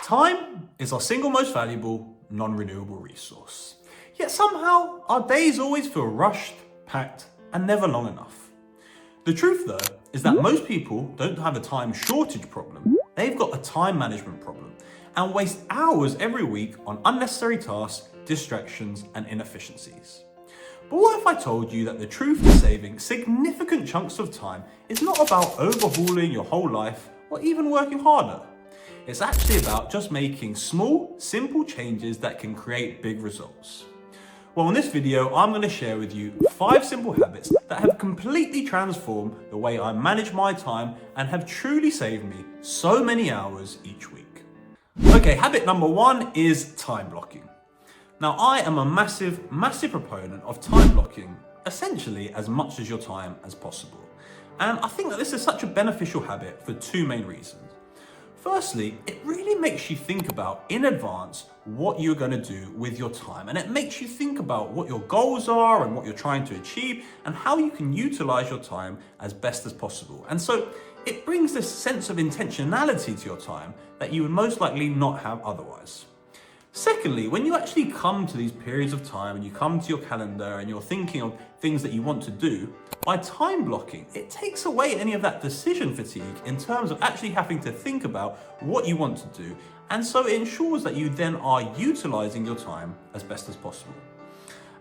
Time is our single most valuable, non-renewable resource. Yet somehow, our days always feel rushed, packed, and never long enough. The truth though, is that most people don't have a time shortage problem, they've got a time management problem, and waste hours every week on unnecessary tasks, distractions, and inefficiencies. But what if I told you that the truth to saving significant chunks of time is not about overhauling your whole life or even working harder? It's actually about just making small, simple changes that can create big results. Well, in this video, I'm going to share with you 5 simple habits that have completely transformed the way I manage my time and have truly saved me so many hours each week. Okay, habit number 1 is time blocking. Now, I am a massive proponent of time blocking, essentially as much as your time as possible. And I think that this is such a beneficial habit for 2 main reasons. Firstly, it really makes you think about in advance what you're going to do with your time, and it makes you think about what your goals are and what you're trying to achieve and how you can utilize your time as best as possible. And so it brings this sense of intentionality to your time that you would most likely not have otherwise. Secondly, when you actually come to these periods of time and you come to your calendar and you're thinking of things that you want to do, by time blocking, it takes away any of that decision fatigue in terms of actually having to think about what you want to do. And so it ensures that you then are utilizing your time as best as possible.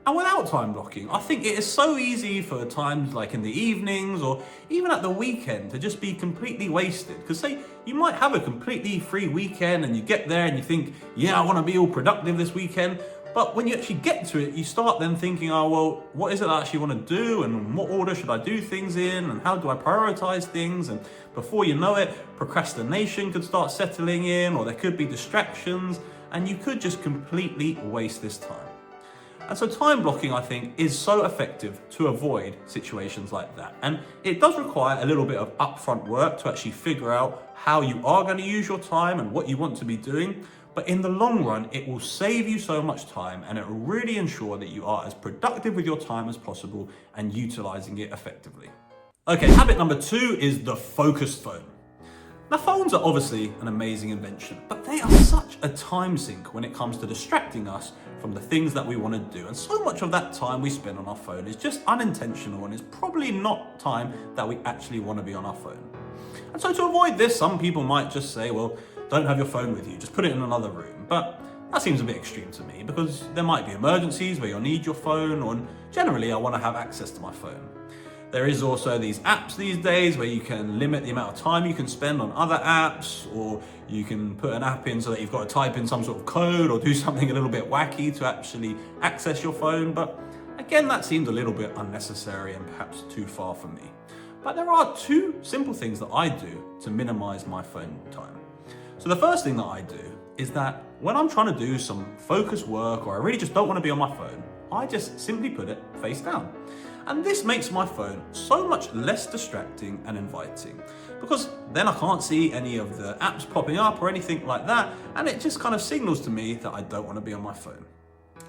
And without time blocking, I think it is so easy for times like in the evenings or even at the weekend to just be completely wasted. Because say you might have a completely free weekend and you get there and you think, yeah, I want to be all productive this weekend. But when you actually get to it, you start then thinking, oh, well, what is it I actually want to do? And what order should I do things in? And how do I prioritize things? And before you know it, procrastination could start settling in, or there could be distractions, and you could just completely waste this time. And so time blocking, I think, is so effective to avoid situations like that. And it does require a little bit of upfront work to actually figure out how you are going to use your time and what you want to be doing. But in the long run, it will save you so much time, and it will really ensure that you are as productive with your time as possible and utilizing it effectively. Okay, habit number 2 is the focused phone. Now, phones are obviously an amazing invention, but they are such a time sink when it comes to distracting us from the things that we want to do. And so much of that time we spend on our phone is just unintentional and is probably not time that we actually want to be on our phone. And so to avoid this, some people might just say, well, don't have your phone with you, just put it in another room. But that seems a bit extreme to me because there might be emergencies where you'll need your phone, or generally I want to have access to my phone. There is also these apps these days where you can limit the amount of time you can spend on other apps, or you can put an app in so that you've got to type in some sort of code or do something a little bit wacky to actually access your phone. But again, that seems a little bit unnecessary and perhaps too far for me. But there are 2 simple things that I do to minimize my phone time. So the first thing that I do is that when I'm trying to do some focused work or I really just don't want to be on my phone, I just simply put it face down. And this makes my phone so much less distracting and inviting, because then I can't see any of the apps popping up or anything like that, and it just kind of signals to me that I don't want to be on my phone.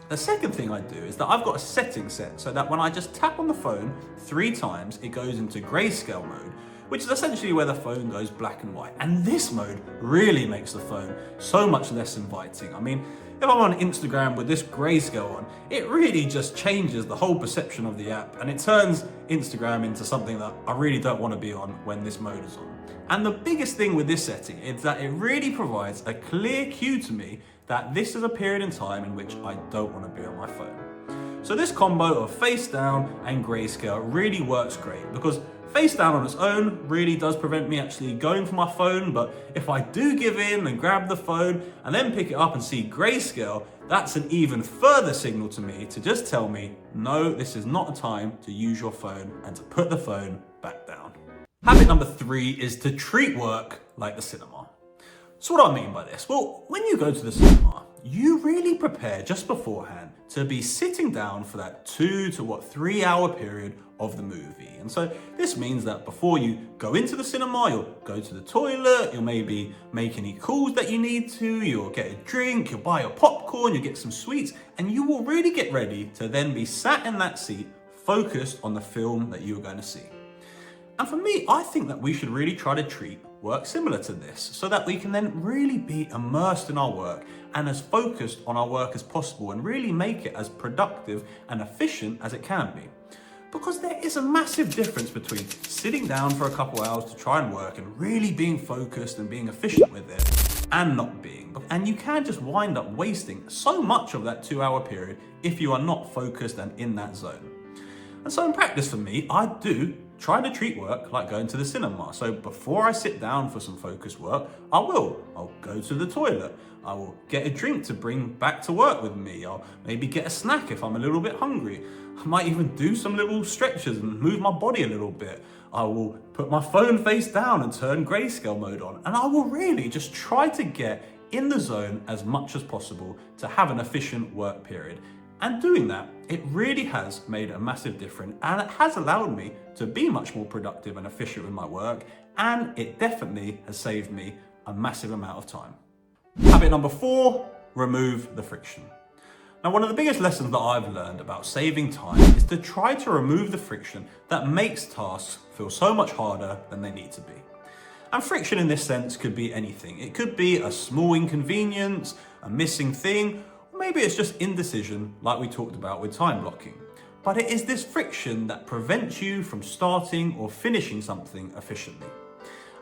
The second thing I do is that I've got a setting set so that when I just tap on the phone 3 times, it goes into grayscale mode, which is essentially where the phone goes black and white. And this mode really makes the phone so much less inviting. I mean, if I'm on Instagram with this grayscale on, it really just changes the whole perception of the app, and it turns Instagram into something that I really don't want to be on when this mode is on. And the biggest thing with this setting is that it really provides a clear cue to me that this is a period in time in which I don't want to be on my phone. So this combo of face down and grayscale really works great, because face down on its own really does prevent me actually going for my phone, but if I do give in and grab the phone and then pick it up and see grayscale, that's an even further signal to me to just tell me, no, this is not a time to use your phone, and to put the phone back down. Habit number 3 is to treat work like the cinema. So what do I mean by this? Well, when you go to the cinema, you really prepare just beforehand to be sitting down for that 2 to 3 hour period of the movie. And so this means that before you go into the cinema, you'll go to the toilet, you'll maybe make any calls that you need to, you'll get a drink, you'll buy your popcorn, you'll get some sweets, and you will really get ready to then be sat in that seat, focused on the film that you're going to see. And for me, I think that we should really try to treat work similar to this so that we can then really be immersed in our work and as focused on our work as possible and really make it as productive and efficient as it can be. Because there is a massive difference between sitting down for a couple hours to try and work and really being focused and being efficient with it and not being. And you can just wind up wasting so much of that 2-hour period if you are not focused and in that zone. And so in practice for me, I do try to treat work like going to the cinema. So before I sit down for some focused work, I'll go to the toilet. I will get a drink to bring back to work with me. I'll maybe get a snack if I'm a little bit hungry. I might even do some little stretches and move my body a little bit. I will put my phone face down and turn grayscale mode on. And I will really just try to get in the zone as much as possible to have an efficient work period. And doing that, it really has made a massive difference, and it has allowed me to be much more productive and efficient with my work, and it definitely has saved me a massive amount of time. Habit number 4, remove the friction. Now, one of the biggest lessons that I've learned about saving time is to try to remove the friction that makes tasks feel so much harder than they need to be. And friction in this sense could be anything. It could be a small inconvenience, a missing thing, maybe it's just indecision like we talked about with time blocking. But it is this friction that prevents you from starting or finishing something efficiently.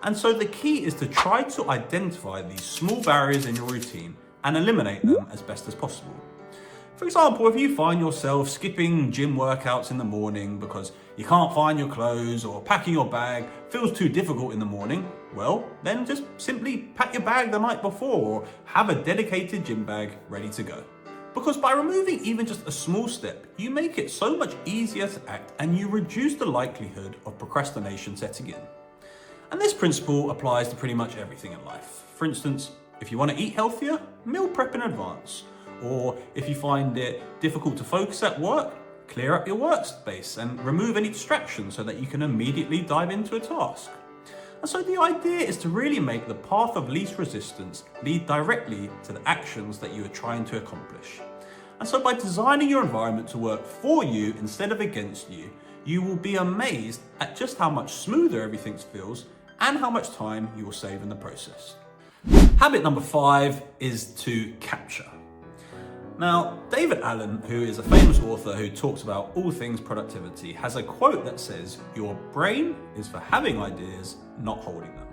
And so the key is to try to identify these small barriers in your routine and eliminate them as best as possible. For example, if you find yourself skipping gym workouts in the morning because you can't find your clothes or packing your bag feels too difficult in the morning, well, then just simply pack your bag the night before or have a dedicated gym bag ready to go. Because by removing even just a small step, you make it so much easier to act and you reduce the likelihood of procrastination setting in. And this principle applies to pretty much everything in life. For instance, if you want to eat healthier, meal prep in advance. Or if you find it difficult to focus at work, clear up your workspace and remove any distractions so that you can immediately dive into a task. And so the idea is to really make the path of least resistance lead directly to the actions that you are trying to accomplish. And so by designing your environment to work for you instead of against you, you will be amazed at just how much smoother everything feels and how much time you will save in the process. Habit number 5 is to capture. Now, David Allen, who is a famous author who talks about all things productivity, has a quote that says, "Your brain is for having ideas, not holding them."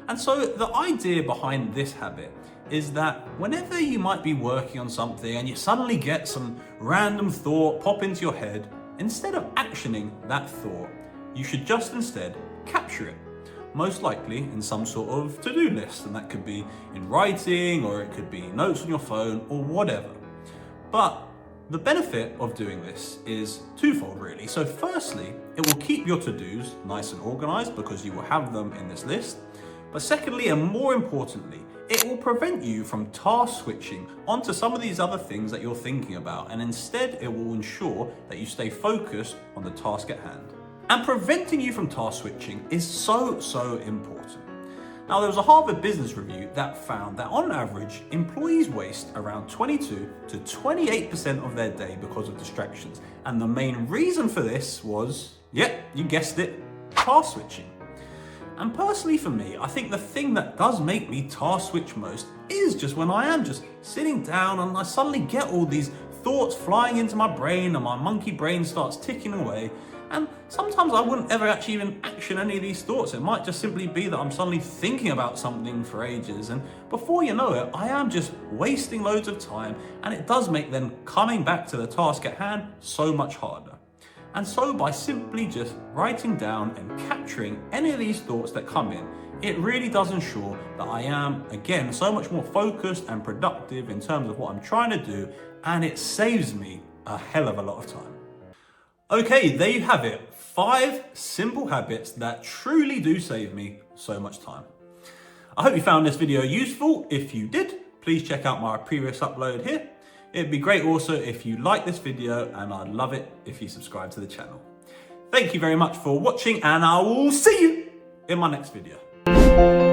And so the idea behind this habit is that whenever you might be working on something and you suddenly get some random thought pop into your head, instead of actioning that thought, you should just instead capture it. Most likely in some sort of to-do list, and that could be in writing or it could be notes on your phone or whatever. But the benefit of doing this is twofold really. So firstly, it will keep your to-dos nice and organized because you will have them in this list. But secondly, and more importantly, it will prevent you from task switching onto some of these other things that you're thinking about, and instead it will ensure that you stay focused on the task at hand. And preventing you from task switching is so important. Now, there was a Harvard Business Review that found that on average, employees waste around 22 to 28% of their day because of distractions. And the main reason for this was, yep, you guessed it, task switching. And personally for me, I think the thing that does make me task switch most is just when I am just sitting down and I suddenly get all these thoughts flying into my brain and my monkey brain starts ticking away. And sometimes I wouldn't ever actually even action any of these thoughts. It might just simply be that I'm suddenly thinking about something for ages. And before you know it, I am just wasting loads of time. And it does make then coming back to the task at hand so much harder. And so by simply just writing down and capturing any of these thoughts that come in, it really does ensure that I am, again, so much more focused and productive in terms of what I'm trying to do. And it saves me a hell of a lot of time. Okay, there you have it. 5 simple habits that truly do save me so much time. I hope you found this video useful. If you did, please check out my previous upload here. It'd be great also if you like this video, and I'd love it if you subscribe to the channel. Thank you very much for watching, and I will see you in my next video.